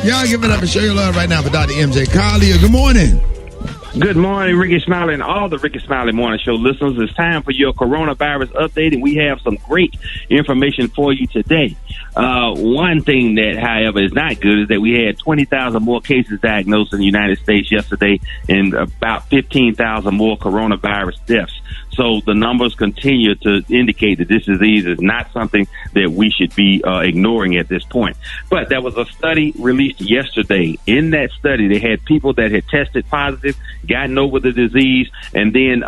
Y'all give it up and show your love right now for Dr. MJ Collier. Good morning. Good morning, Rickey, Smiley, and all the Rickey Smiley Morning Show listeners. It's time for your coronavirus update, and we have some great information for you today. One thing that, however, is not good is that we had 20,000 more cases diagnosed in the United States yesterday and about 15,000 more coronavirus deaths. So the numbers continue to indicate that this disease is not something that we should be ignoring at this point. But there was a study released yesterday. In that study, they had people that had tested positive, gotten over the disease, and then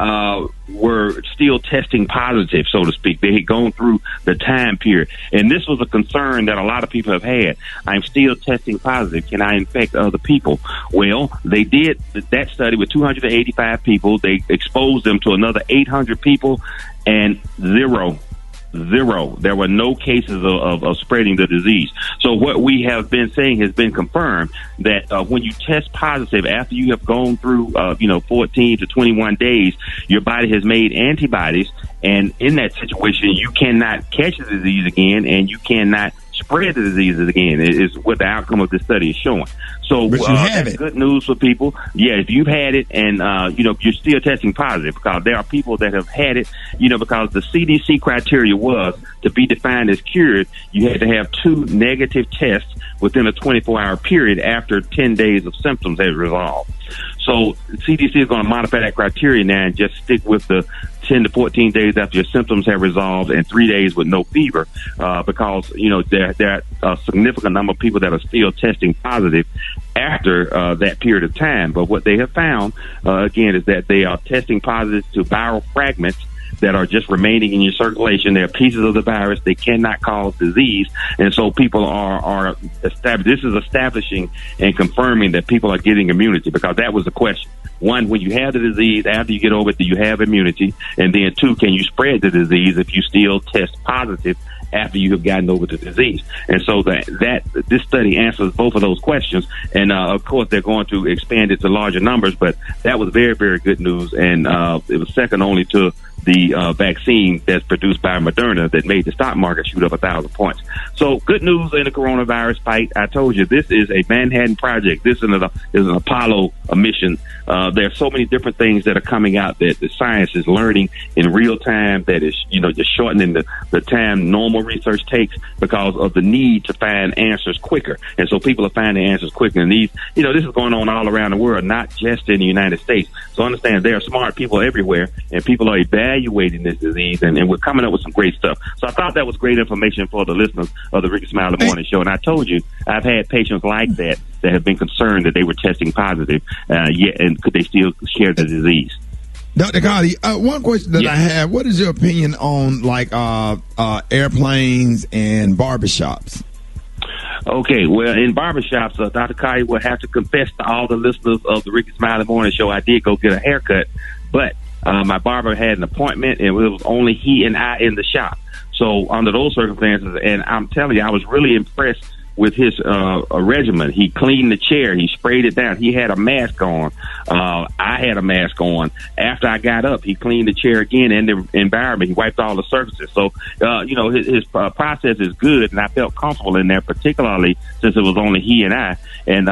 were still testing positive, so to speak. They had gone through the time period. And this was a concern that a lot of people have had. I'm still testing positive. Can I infect other people? Well, they did that study with 285 people. They exposed them to another 800 people, and zero. There were no cases of spreading the disease. So what we have been saying has been confirmed that when you test positive after you have gone through 14 to 21 days, your body has made antibodies, and in that situation you cannot catch the disease again, and you cannot spread the diseases again. It is what the outcome of this study is showing. So that's good news for people. Yeah, if you've had it and you're still testing positive, because there are people that have had it, because the CDC criteria was to be defined as cured, you had to have 2 negative tests within a 24-hour period after 10 days of symptoms had resolved. So CDC is going to modify that criteria now and just stick with the 10 to 14 days after your symptoms have resolved and 3 days with no fever, because there are a significant number of people that are still testing positive after that period of time. But what they have found, again, is that they are testing positive to viral fragments that are just remaining in your circulation. They're pieces of the virus. They cannot cause disease. And so people are this is establishing and confirming that people are getting immunity, because that was the question. One, when you have the disease, after you get over it, do you have immunity? And then 2, can you spread the disease if you still test positive after you have gotten over the disease? And so this study answers both of those questions. And of course, they're going to expand it to larger numbers, but that was very, very good news. And it was second only to the vaccine that's produced by Moderna that made the stock market shoot up 1,000 points. So good news in the coronavirus fight. I told you, this is a Manhattan Project. This is an Apollo mission. There's so many different things that are coming out that the science is learning in real time, that is, just shortening the time normal research takes because of the need to find answers quicker. And so people are finding answers quicker. And this is going on all around the world, not just in the United States. So understand there are smart people everywhere, and people are evaluating this disease, and we're coming up with some great stuff. So I thought that was great information for the listeners of the Rickey Smiley Morning Show. And I told you, I've had patients like that have been concerned that they were testing positive, and could they still share the disease? Dr. Collier, one question that I have: what is your opinion on airplanes and barbershops? Okay, well, in barbershops, Dr. Collier will have to confess to all the listeners of the Rickey Smiley Morning Show, I did go get a haircut, but my barber had an appointment, and it was only he and I in the shop. So under those circumstances, and I'm telling you, I was really impressed with his regimen. He cleaned the chair. He sprayed it down. He had a mask on. I had a mask on. After I got up, he cleaned the chair again and the environment. He wiped all the surfaces. So, his process is good, and I felt comfortable in there, particularly since it was only he and I. And,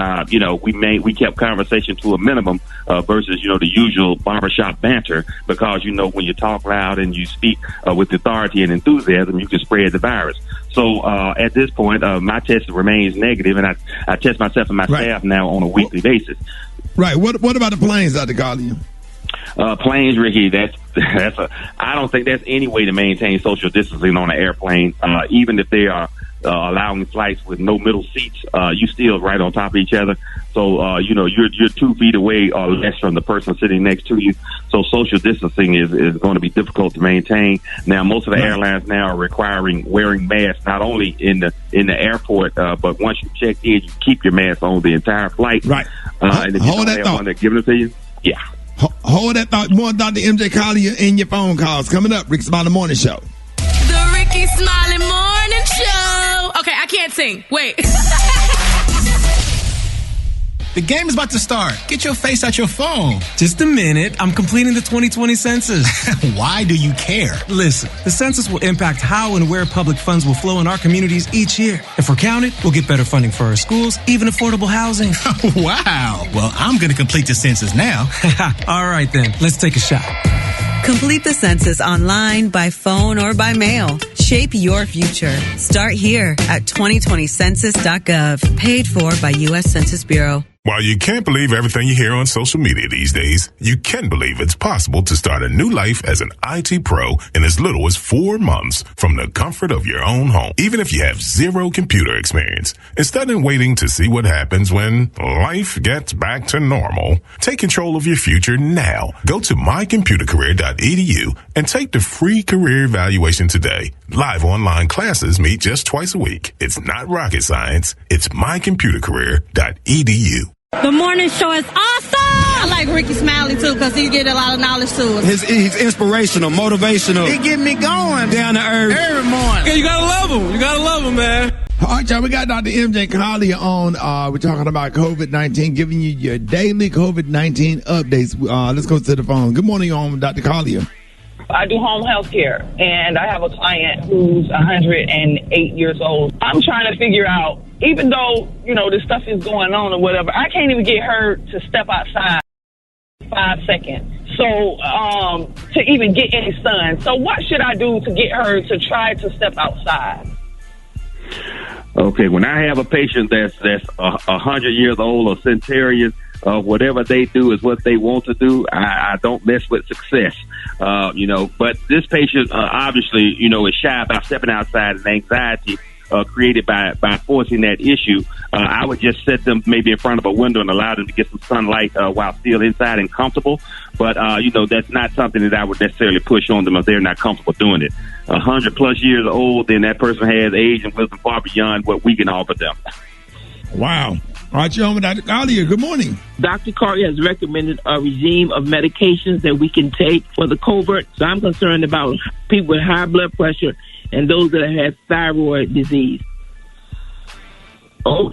we kept conversation to a minimum versus, the usual barbershop banter, because, when you talk loud and you speak with authority and enthusiasm, you can spread the virus. So at this point, my test remains negative, and I test myself and my staff now on a weekly basis. Right. What about the planes, Dr. Collier? Planes, Rickey, I don't think that's any way to maintain social distancing on an airplane. Even if they are allowing flights with no middle seats, you still right on top of each other. So, you're 2 feet away or less from the person sitting next to you. So social distancing is going to be difficult to maintain. Now, most of the airlines now are requiring wearing masks, not only in the airport, but once you check in, you keep your mask on the entire flight. Right. And if hold you that thought. one, they're giving it to you. Yeah. Hold that thought. More Dr. MJ Collier in your phone calls coming up. Rickey Smiley Morning Show. The Rickey Smiley Morning Show. Okay, I can't sing. Wait. The game is about to start. Get your face out your phone. Just a minute. I'm completing the 2020 census. Why do you care? Listen, the census will impact how and where public funds will flow in our communities each year. If we're counted, we'll get better funding for our schools, even affordable housing. Wow. Well, I'm going to complete the census now. All right, then. Let's take a shot. Complete the census online, by phone, or by mail. Shape your future. Start here at 2020census.gov. Paid for by U.S. Census Bureau. While you can't believe everything you hear on social media these days, you can believe it's possible to start a new life as an IT pro in as little as 4 months from the comfort of your own home, even if you have zero computer experience. Instead of waiting to see what happens when life gets back to normal, take control of your future now. Go to mycomputercareer.edu and take the free career evaluation today. Live online classes meet just twice a week. It's not rocket science. It's mycomputercareer.edu. The morning show is awesome. I like Rickey Smiley, too, because he get a lot of knowledge to us. He's inspirational, motivational. He get me going. Down to earth. Every morning. Yeah, you gotta love him. You gotta love him, man. All right, y'all, we got Dr. MJ Collier on. We're talking about COVID-19, giving you your daily COVID-19 updates. Let's go to the phone. Good morning, Dr. Collier. I do home health care, and I have a client who's 108 years old. I'm trying to figure out, even though, this stuff is going on or whatever, I can't even get her to step outside 5 seconds. So, to even get any sun. So what should I do to get her to try to step outside? Okay, when I have a patient that's 100 years old or centenarian, whatever they do is what they want to do. I don't mess with success, but this patient, obviously, is shy about stepping outside, and anxiety created by forcing that issue. I would just set them maybe in front of a window and allow them to get some sunlight while still inside and comfortable. But, that's not something that I would necessarily push on them if they're not comfortable doing it. 100 plus years old, then that person has age and wisdom far beyond what we can offer them. Wow. All right, you're on with Dr. Collier. Good morning. Dr. Collier has recommended a regime of medications that we can take for the covert. So I'm concerned about people with high blood pressure and those that have thyroid disease. Oh,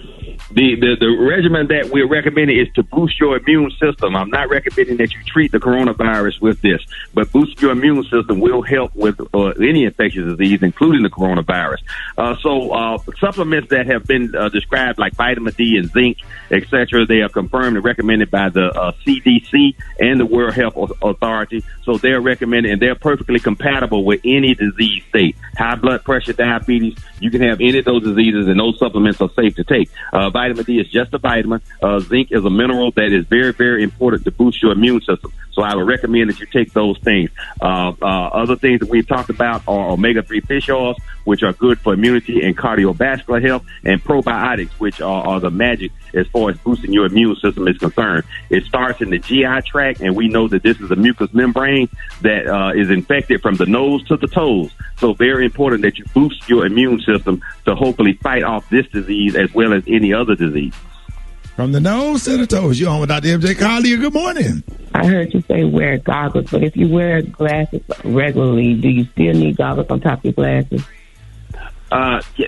the regimen that we're recommending is to boost your immune system. I'm not recommending that you treat the coronavirus with this, but boosting your immune system will help with any infectious disease, including the coronavirus. So supplements that have been described, like vitamin D and zinc, etc., they are confirmed and recommended by the CDC and the World Health Authority. So they're recommended, and they're perfectly compatible with any disease state. High blood pressure, diabetes, you can have any of those diseases, and those supplements are safe to take. Vitamin D is just a vitamin. Zinc is a mineral that is very, very important to boost your immune system. So I would recommend that you take those things. Other things that we've talked about are omega-3 fish oils, which are good for immunity and cardiovascular health, and probiotics, which are the magic as far as boosting your immune system is concerned. It starts in the GI tract, and we know that this is a mucous membrane that is infected from the nose to the toes. So very important that you boost your immune system to hopefully fight off this disease as well as any other disease. From the nose to the toes, you're on with Dr. MJ Collier. Good morning. I heard you say wear goggles, but if you wear glasses regularly, do you still need goggles on top of your glasses?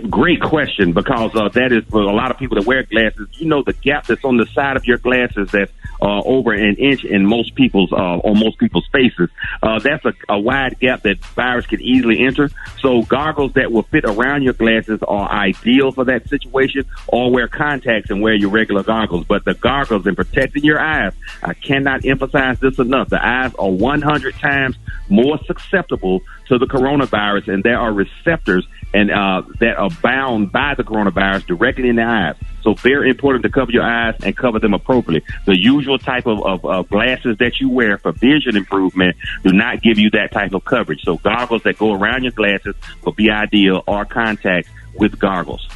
Great question, because that is for a lot of people that wear glasses. The gap that's on the side of your glasses that's over an inch in most people's on most people's faces. That's a wide gap that virus can easily enter. So goggles that will fit around your glasses are ideal for that situation, or wear contacts and wear your regular goggles. But the goggles and protecting your eyes, I cannot emphasize this enough. The eyes are 100 times more susceptible to the coronavirus, and there are receptors and that are bound by the coronavirus directly in the eyes. So very important to cover your eyes and cover them appropriately. The usual type of glasses that you wear for vision improvement do not give you that type of coverage. So goggles that go around your glasses will be ideal, or contacts with goggles.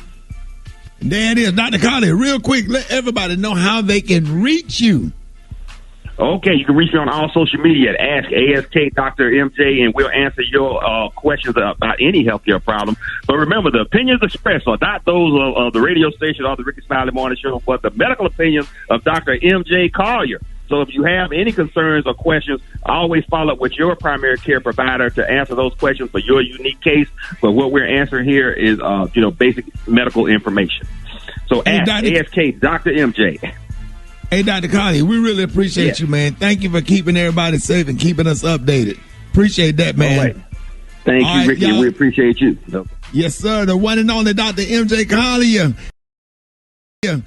There it is, Dr. Collier. Real quick, let everybody know how they can reach you. Okay, you can reach me on all social media at Ask Dr. MJ, and we'll answer your questions about any healthcare problem. But remember, the opinions expressed are not those of the radio station or the Rickey Smiley Morning Show, but the medical opinions of Dr. MJ Collier. So if you have any concerns or questions, always follow up with your primary care provider to answer those questions for your unique case. But what we're answering here is, basic medical information. So ask Dr. MJ. Hey, Dr. Collier, we really appreciate you, man. Thank you for keeping everybody safe and keeping us updated. Appreciate that, man. All right. Thank you, Ricky. We appreciate you. Yes, sir. The one and only Dr. MJ Collier. Yeah.